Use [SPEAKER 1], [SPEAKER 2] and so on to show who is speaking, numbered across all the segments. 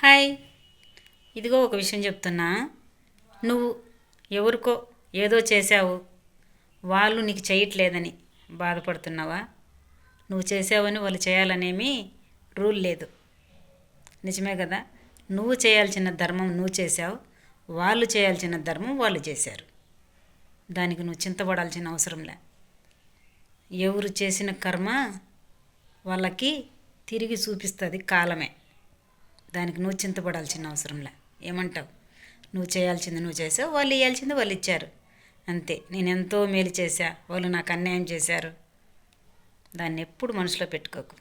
[SPEAKER 1] Hi. ఇదిగో ఒక విషయం చెప్తున్నా. నువ్వు ఎవరికో ఏదో చేసావు, వాళ్ళు నీకు చేయట్లేదని బాధపడుతున్నావా? నువ్వు చేసావని వాళ్ళు చేయాలనేమి రూల్ లేదు. నిజమే కదా? నువ్వు చేయాల్సిన ధర్మం నువ్వు చేసావు, వాళ్ళు చేయాల్సిన ధర్మం వాళ్ళు చేశారు. దానికి నువ్వు చింతపడాల్సిన అవసరంలే. ఎవరు చేసిన కర్మ వాళ్ళకి తిరిగి చూపిస్తుంది కాలమే. దానికి నువ్వు చింతపడాల్సిన అవసరంలే. ఏమంటావు? నువ్వు చేయాల్సింది నువ్వు చేసావు, వాళ్ళు ఇవ్వాల్సింది వాళ్ళు ఇచ్చారు, అంతే. నేను ఎంతో మేలు చేశా, వాళ్ళు నాకు అన్యాయం చేశారు, దాన్ని ఎప్పుడు మనసులో పెట్టుకోకు.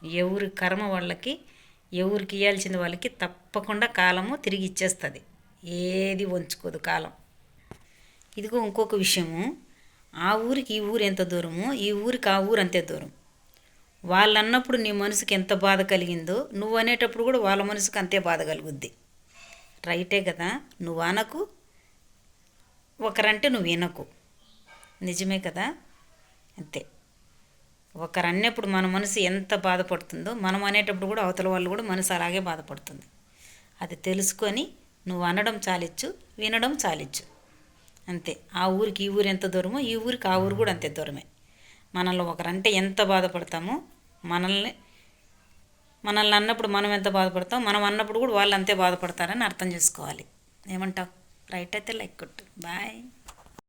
[SPEAKER 1] ఎవరి కర్మ వాళ్ళకి, ఎవరికి ఇవ్వాల్సింది వాళ్ళకి తప్పకుండా కాలము తిరిగి ఇచ్చేస్తుంది. ఏది వంచుకోదు కాలం. ఇదిగో ఇంకొక విషయము, ఆ ఊరికి ఈ ఊరు ఎంత దూరమో ఈ ఊరికి ఆ ఊరు అంతే దూరం. వాళ్ళు అన్నప్పుడు నీ మనసుకి ఎంత బాధ కలిగిందో నువ్వు అనేటప్పుడు కూడా వాళ్ళ మనసుకు అంతే బాధ కలుగుద్ది. రైటే కదా? నువ్వు అనకు, ఒకరంటే నువ్వు వినకు. నిజమే కదా? అంతే. ఒకరు అన్నప్పుడు మన మనసు ఎంత బాధపడుతుందో మనం అనేటప్పుడు కూడా అవతల వాళ్ళు కూడా మనసు అలాగే బాధపడుతుంది. అది తెలుసుకొని నువ్వు అనడం చాలిచ్చు, వినడం చాలిచ్చు, అంతే. ఆ ఊరికి ఈ ఊరు ఎంత దూరమో ఈ ఊరికి ఆ ఊరు కూడా అంతే దూరమే. మనల్ని ఒకరంటే ఎంత బాధపడతామో, మనల్ని అన్నప్పుడు మనం ఎంత బాధపడతాం, మనం అన్నప్పుడు కూడా వాళ్ళు అంతే బాధపడతారని అర్థం చేసుకోవాలి. ఏమంటావు? రైట్ అయితే లైక్ కొట్టు. బాయ్.